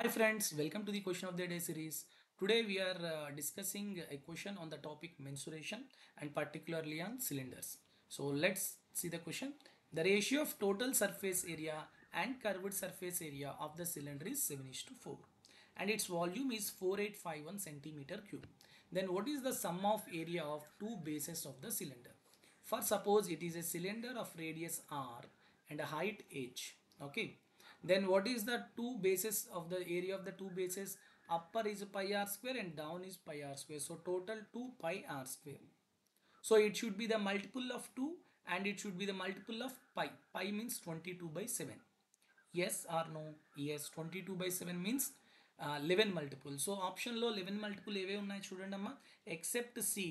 Hi friends, welcome to the question of the day series. Today we are discussing a question on the topic mensuration and particularly on cylinders. So let's see the question. The ratio of total surface area and curved surface area of the cylinder is 7:4 and its volume is 4851 centimeter cube. Then what is the sum of area of two bases of the cylinder? For suppose it is a cylinder of radius r and a height h. Okay, then what is the two bases of the area of the two bases? Upper is pi r square and down is pi r square, so total 2 pi r square. So it should be the multiple of 2 and it should be the multiple of pi. Pi means 22 by 7. Yes or no? Yes, 22 by 7 means 11 multiple. So option లో 11 multiple ఏవే ఉన్నాయి చూడండి అమ్మా. Except C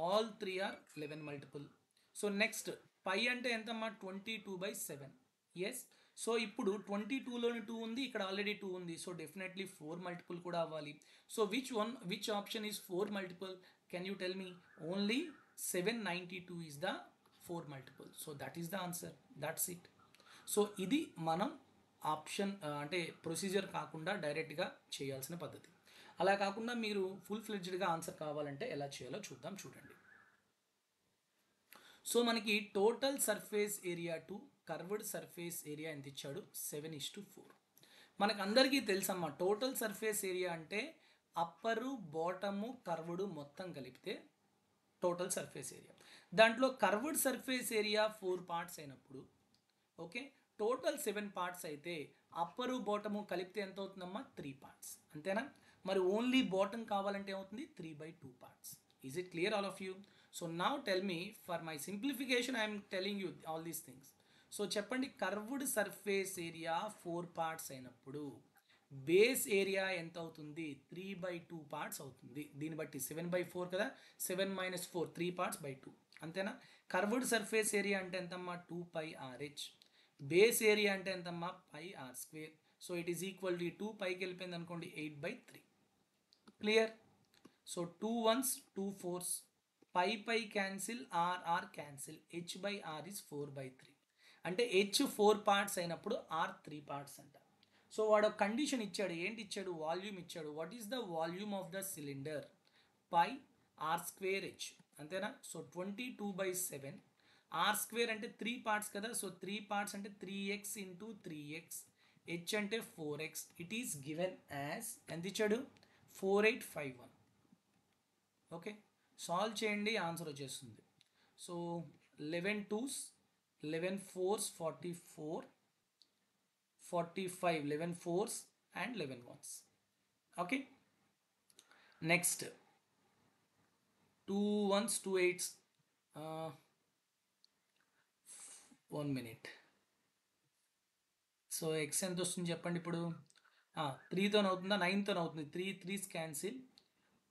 all three are 11 multiple. So next pi అంటే ఎంతమ్మా 22/7. Yes. So ఇప్పుడు 22లోని 2 ఉంది, ఇక్కడ ఆల్రెడీ 2 ఉంది, సో డెఫినెట్లీ 4 మల్టిపుల్ కూడా అవ్వాలి. So which option is 4 multiple? Can you tell me? Only 792 is the 4 multiple. So that is the answer. That's it. So ఇది మనం ఆప్షన్ అంటే ప్రొసీజర్ కాకుండా డైరెక్ట్గా చేయాల్సిన పద్ధతి. అలా కాకుండా మీరు ఫుల్ ఫ్లెడ్జ్డ్గా ఆన్సర్ కావాలంటే ఎలా చేయాలో చూద్దాం. చూడండి. సో మనకి total surface area to curved surface area ఎంత ఇచ్చాడు? 7:4. మనకు అందరికీ తెలుసమ్మా, టోటల్ సర్ఫేస్ ఏరియా అంటే అప్పరు బాటము కర్వ్డ్ మొత్తం కలిపితే టోటల్ సర్ఫేస్ ఏరియా. దాంట్లో కర్వ్డ్ సర్ఫేస్ ఏరియా 4 పార్ట్స్ అయినప్పుడు ఓకే, టోటల్ 7 పార్ట్స్ అయితే అప్పరు బాటము కలిపితే ఎంత అవుతుందమ్మా? 3 పార్ట్స్. అంతేనా? మరి ఓన్లీ బాటమ్ కావాలంటే ఏమవుతుంది? 3/2 parts. Is it clear all of you? So now tell me, for my simplification I'm telling you all these things. So చెప్పండి, కర్వ్డ్ సర్ఫేస్ ఏరియా 4 పార్ట్స్ అయినప్పుడు బేస్ ఏరియా ఎంత అవుతుంది? 3/2 పార్ట్స్ అవుతుంది. దీన్ని బట్టి 7/4 కదా, 7 - 4 3 పార్ట్స్ బై 2. అంతేనా? కర్వ్డ్ సర్ఫేస్ ఏరియా అంటే ఎంతమ్మా? 2 pi RH. బేస్ ఏరియా అంటే ఎంతమ్మా? pi r square. So it is equal to 2 పైకి వెళ్ళిపోయింది అనుకోండి, 8/3. Clear? So 2 1s 2 4s, pi cancel, r cancel, h/r is 4/3. అంటే h 4 పార్ట్స్ అయినప్పుడు r 3 పార్ట్స్ అంట. సో వాడు కండిషన్ ఇచ్చాడు. ఏంటి ఇచ్చాడు? వాల్యూమ్ ఇచ్చాడు. What is the volume of the cylinder? pi r²h. అంతేనా? సో 22/7. r స్క్వేర్ అంటే 3 పార్ట్స్ కదా, సో 3 పార్ట్స్ అంటే 3x ఇంటూ 3x, h అంటే 4x. It is given as ఎంత ఇచ్చాడు? 4851. ఓకే, సాల్వ్ చేయండి, ఆన్సర్ వచ్చేస్తుంది. So 11 2s, 11 4s 44, 45, 11 4s and 11 1s. Okay, next 2 1s 2 8s. 1 minute. So X ఎంత వస్తుంది చెప్పండి ఇప్పుడు? 3తో అవుతుందా? 9తో అవుతుంది. 3 3s cancel,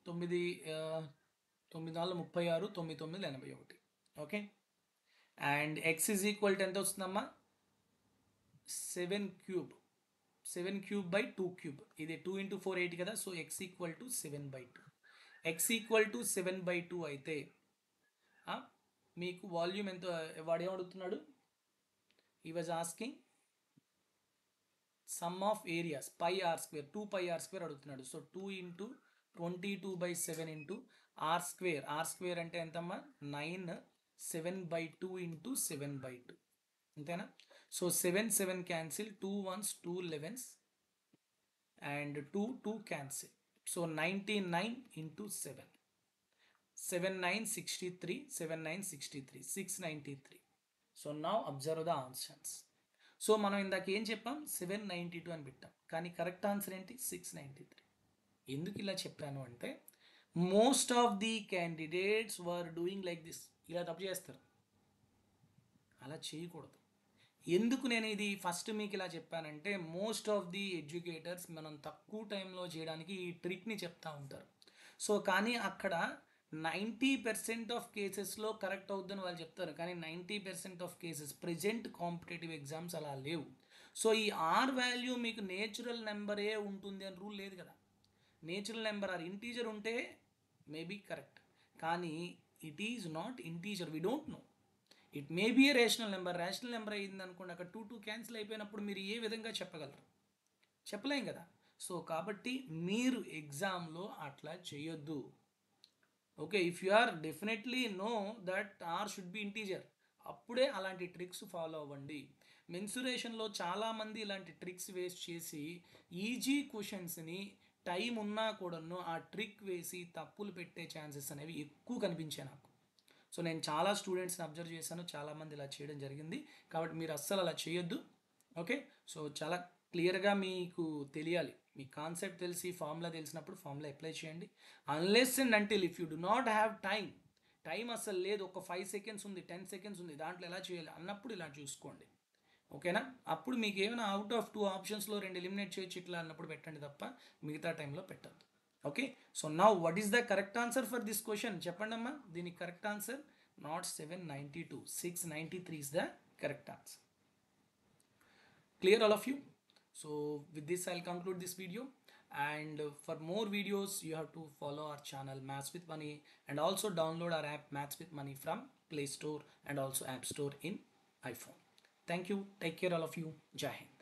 9 9 4 36, 9 9 81. Okay, and X is equal to ఎంత వస్తుందమ్మా? 7³ 7³/2³. ఇది 2 × 4 8 కదా, so X equal to 7/2. X equal to 7/2 అయితే మీకు వాల్యూమ్ ఎంత? వాడు ఏమడుగుతున్నాడు? ఈ was asking some of areas pi r², 2 pi r² అడుగుతున్నాడు. సో 2 × 22/7 ఇంటూ r² అంటే ఎంతమ్మా? 9, 7/2 ఇంటూ 7/2. అంతేనా? So 7 7 cancel, 2 1s 2 11s and 2 2 cancel. So 99 into 7, 7 9 63, 7 9 63, 693. So now observe the answers. So మనం ఇందాక ఏం చెప్పాం? 792 అని పెట్టాం, కానీ కరెక్ట్ ఆన్సర్ ఏంటి? 693. ఎందుకు ఇలా చెప్పాను అంటే, most of the candidates were doing like this. ఇలా తప్పు చేస్తారు, అలా చేయకూడదు. ఎందుకు నేను ఇది ఫస్ట్ మీకు ఇలా చెప్పానంటే, మోస్ట్ ఆఫ్ ది ఎడ్యుకేటర్స్ మనం తక్కువ టైంలో చేయడానికి ఈ ట్రిక్ని చెప్తా ఉంటారు. సో కానీ అక్కడ 90% ఆఫ్ కేసెస్లో కరెక్ట్ అవుద్దని వాళ్ళు చెప్తారు, కానీ 90% of cases present competitive exams అలా లేవు. సో ఈ ఆర్ వాల్యూ మీకు నేచురల్ నెంబరే ఉంటుంది అని రూల్ లేదు కదా. నేచురల్ నెంబర్ ఆర్ ఇంటీజర్ ఉంటే మేబీ కరెక్ట్, కానీ it is not integer, we don't know. It may be a rational number. Rational number అయ్యింది అనుకోండి, అక్కడ 2 2 క్యాన్సిల్ అయిపోయినప్పుడు మీరు ఏ విధంగా చెప్పగలరు? చెప్పలేం కదా. సో కాబట్టి మీరు ఎగ్జామ్లో అట్లా చేయొద్దు. Okay, if you are definitely know that r should be integer, అప్పుడే అలాంటి ట్రిక్స్ ఫాలో అవ్వండి. మెన్సురేషన్లో చాలామంది ఇలాంటి ట్రిక్స్ వేస్ట్ చేసి ఈజీ క్వశ్చన్స్ని టైం ఉన్నా కూడాను ఆ ట్రిక్ వేసి తప్పులు పెట్టే ఛాన్సెస్ అనేవి ఎక్కువ కనిపించాయి నాకు. సో నేను చాలా స్టూడెంట్స్ని అబ్జర్వ్ చేశాను, చాలామంది ఇలా చేయడం జరిగింది. కాబట్టి మీరు అస్సలు అలా చేయొద్దు. ఓకే, సో చాలా క్లియర్గా మీకు తెలియాలి, మీ కాన్సెప్ట్ తెలిసి ఫార్ములా తెలిసినప్పుడు ఫార్ములా అప్లై చేయండి. Unless and until if you do not have time అసలు లేదు, ఒక 5 సెకండ్స్ ఉంది, 10 సెకండ్స్ ఉంది, దాంట్లో ఎలా చేయాలి అన్నప్పుడు ఇలా చూసుకోండి. ఓకేనా, అప్పుడు మీకు ఏమైనా అవుట్ ఆఫ్ 2 ఆప్షన్స్లో 2 ఎలిమినేట్ చేయొచ్చు ఇట్లా అన్నప్పుడు పెట్టండి తప్ప మిగతా టైంలో పెట్టద్దు. Okay, so now what is the correct answer for this question చెప్పండి అమ్మా. దీనికి correct answer not 792, 693 is the correct answer. Clear all of you? So with this I'll conclude this video, and for more videos you have to follow our channel Maths with Money, and also download our app Maths with Money from Play Store and also App Store in iPhone. Thank you, take care all of you. Jai Hind.